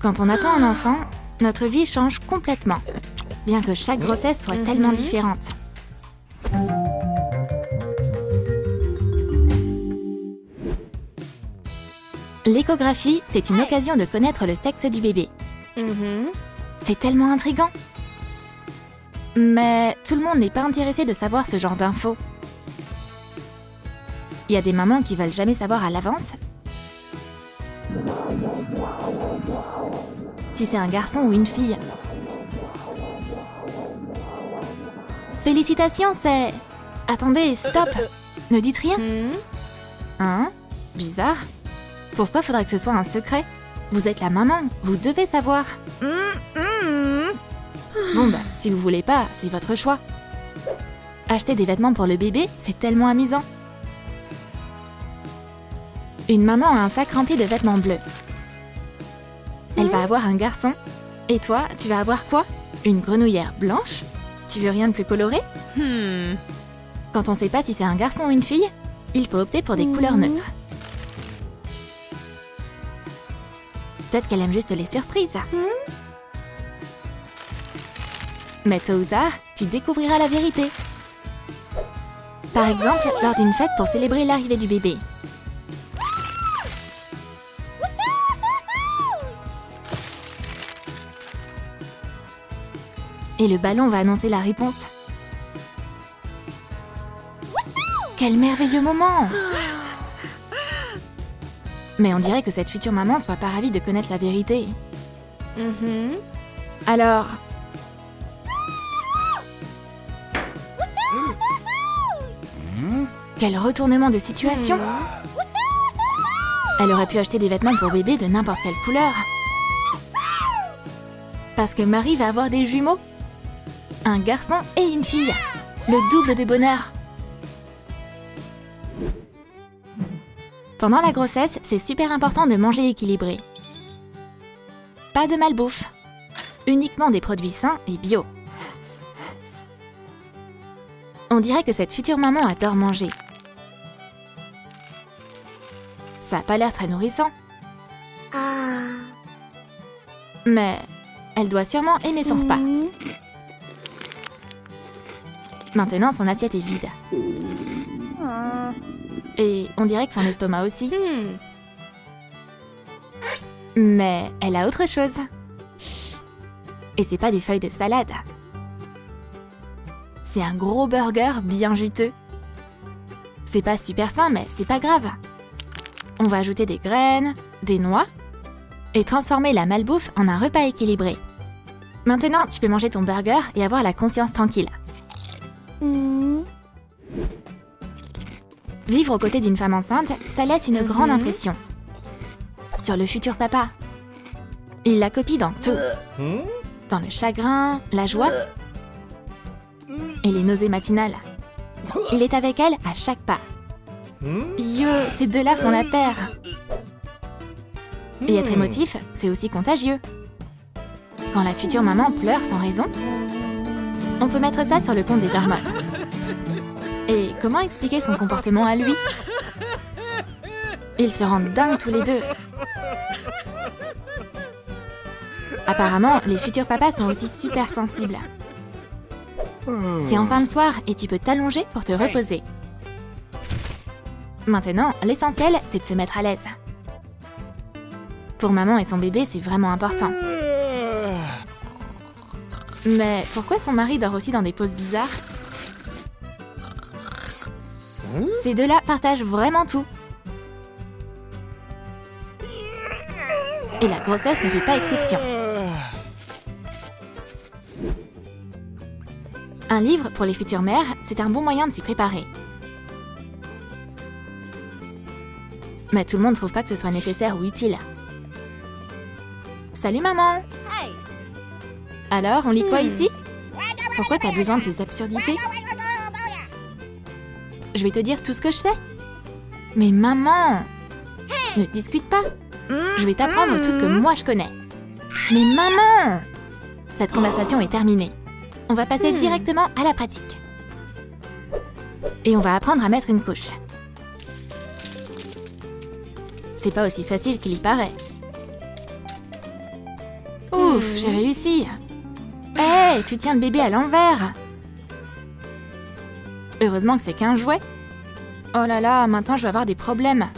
Quand on attend un enfant, notre vie change complètement, bien que chaque grossesse soit tellement différente. L'échographie, c'est une occasion de connaître le sexe du bébé. C'est tellement intriguant. Mais tout le monde n'est pas intéressé de savoir ce genre d'infos. Il y a des mamans qui veulent jamais savoir à l'avance si c'est un garçon ou une fille. Félicitations, c'est... Attendez, stop! Ne dites rien. Hein? Bizarre. Pourquoi faudrait que ce soit un secret? Vous êtes la maman, vous devez savoir. Bon bah, si vous voulez pas, c'est votre choix. Acheter des vêtements pour le bébé, c'est tellement amusant. Une maman a un sac rempli de vêtements bleus. Elle va avoir un garçon. Et toi, tu vas avoir quoi? Une grenouillère blanche? Tu veux rien de plus coloré? Quand on sait pas si c'est un garçon ou une fille, il faut opter pour des couleurs neutres. Peut-être qu'elle aime juste les surprises. Mais tôt ou tard, tu découvriras la vérité. Par exemple, lors d'une fête pour célébrer l'arrivée du bébé. Et le ballon va annoncer la réponse. Quel merveilleux moment! Mais on dirait que cette future maman soit pas ravie de connaître la vérité. Alors... Quel retournement de situation! Elle aurait pu acheter des vêtements pour bébé de n'importe quelle couleur. Parce que Marie va avoir des jumeaux. Un garçon et une fille. Le double de bonheur. Pendant la grossesse, c'est super important de manger équilibré. Pas de malbouffe. Uniquement des produits sains et bio. On dirait que cette future maman adore manger. Ça n'a pas l'air très nourrissant. Mais elle doit sûrement aimer son repas. Maintenant, son assiette est vide. Et on dirait que son estomac aussi. Mais elle a autre chose. Et c'est pas des feuilles de salade. C'est un gros burger bien juteux. C'est pas super sain, mais c'est pas grave. On va ajouter des graines, des noix, et transformer la malbouffe en un repas équilibré. Maintenant, tu peux manger ton burger et avoir la conscience tranquille. Vivre aux côtés d'une femme enceinte, ça laisse une grande impression. Sur le futur papa. Il la copie dans tout. Dans le chagrin, la joie et les nausées matinales. Il est avec elle à chaque pas. Yo, ces deux-là font la paire. Et être émotif, c'est aussi contagieux. Quand la future maman pleure sans raison, on peut mettre ça sur le compte des hormones. Et comment expliquer son comportement à lui? Ils se rendent dingues tous les deux. Apparemment, les futurs papas sont aussi super sensibles. C'est en fin de soir et tu peux t'allonger pour te reposer. Maintenant, l'essentiel, c'est de se mettre à l'aise. Pour maman et son bébé, c'est vraiment important. Mais pourquoi son mari dort aussi dans des poses bizarres? Ces deux-là partagent vraiment tout. Et la grossesse ne fait pas exception. Un livre pour les futures mères, c'est un bon moyen de s'y préparer. Mais tout le monde ne trouve pas que ce soit nécessaire ou utile. Salut maman! Alors, on lit quoi ici? Pourquoi t'as besoin de ces absurdités? Je vais te dire tout ce que je sais. Mais maman! Ne discute pas. Je vais t'apprendre tout ce que moi je connais. Mais maman! Cette conversation est terminée. On va passer directement à la pratique. Et on va apprendre à mettre une couche. C'est pas aussi facile qu'il y paraît. Ouf, j'ai réussi. Hé, tu tiens le bébé à l'envers. Heureusement que c'est qu'un jouet. Oh là là, maintenant je vais avoir des problèmes.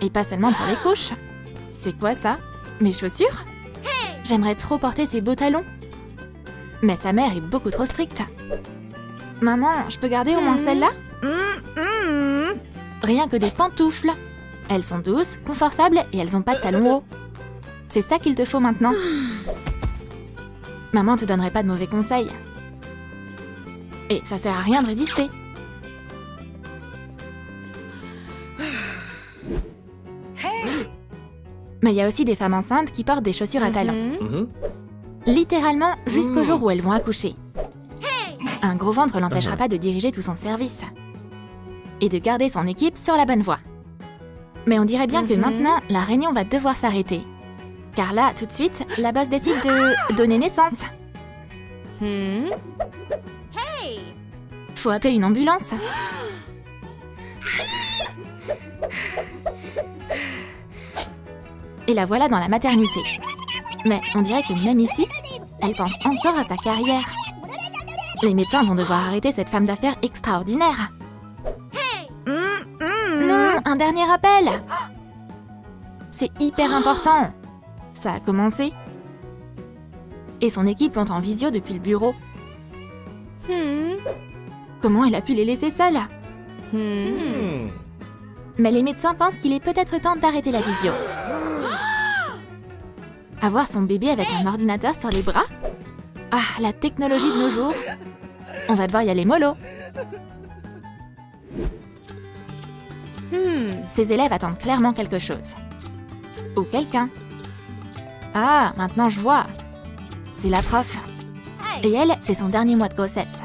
Et pas seulement pour les couches. C'est quoi ça? Mes chaussures? J'aimerais trop porter ces beaux talons. Mais sa mère est beaucoup trop stricte. Maman, je peux garder au moins celle-là? Rien que des pantoufles. Elles sont douces, confortables et elles ont pas de talons hauts. C'est ça qu'il te faut maintenant. Maman te donnerait pas de mauvais conseils. Et ça sert à rien de résister. Mais il y a aussi des femmes enceintes qui portent des chaussures à talons. Littéralement jusqu'au jour où elles vont accoucher. Un gros ventre l'empêchera pas de diriger tout son service. Et de garder son équipe sur la bonne voie. Mais on dirait bien que maintenant, la réunion va devoir s'arrêter. Car là, tout de suite, la boss décide de donner naissance. Faut appeler une ambulance. Et la voilà dans la maternité. Mais on dirait que même ici, elle pense encore à sa carrière. Les médecins vont devoir arrêter cette femme d'affaires extraordinaire. Non, un dernier appel. C'est hyper important. Ça a commencé. Et son équipe l'ont en visio depuis le bureau. Comment elle a pu les laisser seuls? Mais les médecins pensent qu'il est peut-être temps d'arrêter la visio. Avoir son bébé avec un ordinateur sur les bras? Ah, la technologie de nos jours. On va devoir y aller mollo. Ces élèves attendent clairement quelque chose. Ou quelqu'un. Ah, maintenant je vois. C'est la prof. Et elle, c'est son dernier mois de grossesse.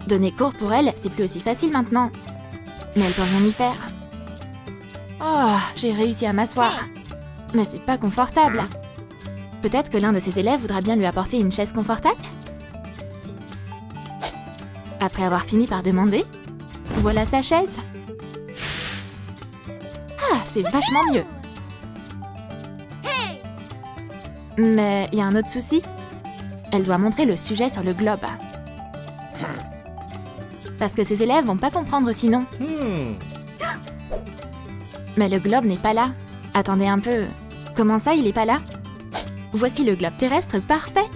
Donner cours pour elle, c'est plus aussi facile maintenant. Mais elle peut rien y faire. Oh, j'ai réussi à m'asseoir. Mais c'est pas confortable. Peut-être que l'un de ses élèves voudra bien lui apporter une chaise confortable? Après avoir fini par demander, voilà sa chaise. Ah, c'est vachement mieux. Mais il y a un autre souci. Elle doit montrer le sujet sur le globe. Parce que ses élèves vont pas comprendre sinon. Mais le globe n'est pas là. Attendez un peu. Comment ça, il est pas là? Voici le globe terrestre parfait.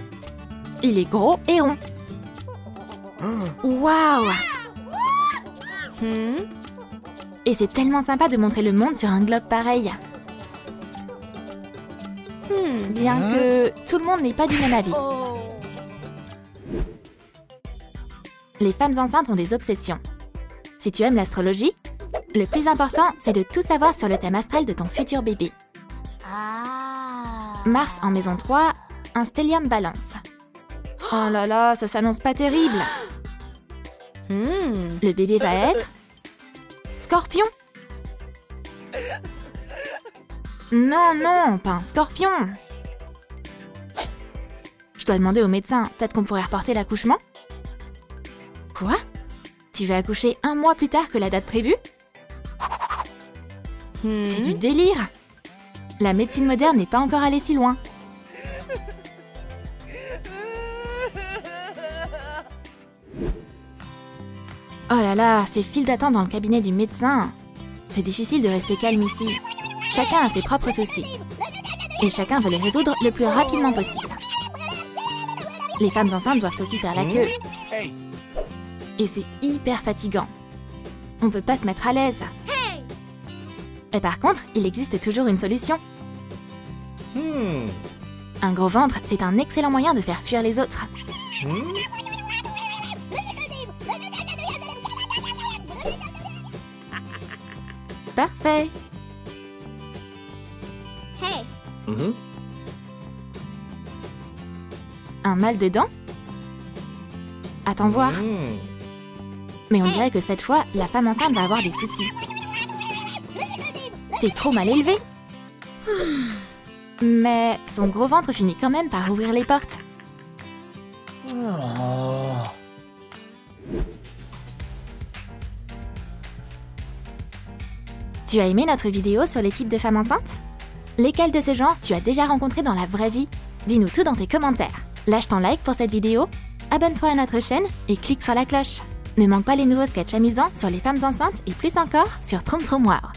Il est gros et rond. Waouh! Et c'est tellement sympa de montrer le monde sur un globe pareil. Bien que tout le monde n'est pas du même avis. Les femmes enceintes ont des obsessions. Si tu aimes l'astrologie, le plus important, c'est de tout savoir sur le thème astral de ton futur bébé. Mars en maison 3, un stellium balance. Oh là là, ça s'annonce pas terrible. Le bébé va être... Scorpion. Non, non, pas un scorpion. Je dois demander au médecin, peut-être qu'on pourrait reporter l'accouchement? Quoi? Tu vas accoucher 1 mois plus tard que la date prévue? C'est du délire. La médecine moderne n'est pas encore allée si loin. Oh là là, ces files d'attente dans le cabinet du médecin. C'est difficile de rester calme ici. Chacun a ses propres soucis. Et chacun veut les résoudre le plus rapidement possible. Les femmes enceintes doivent aussi faire la queue. Et c'est hyper fatigant. On peut pas se mettre à l'aise. Et par contre, il existe toujours une solution. Un gros ventre, c'est un excellent moyen de faire fuir les autres. Parfait. Un mal de dents? Attends voir. Mais on dirait que cette fois, la femme enceinte va avoir des soucis. T'es trop mal élevé. Mais son gros ventre finit quand même par ouvrir les portes. Tu as aimé notre vidéo sur les types de femmes enceintes? Lesquelles de ce genre tu as déjà rencontré dans la vraie vie? Dis-nous tout dans tes commentaires. Lâche ton like pour cette vidéo, abonne-toi à notre chaîne et clique sur la cloche. Ne manque pas les nouveaux sketchs amusants sur les femmes enceintes et plus encore sur Troum Troum Wow.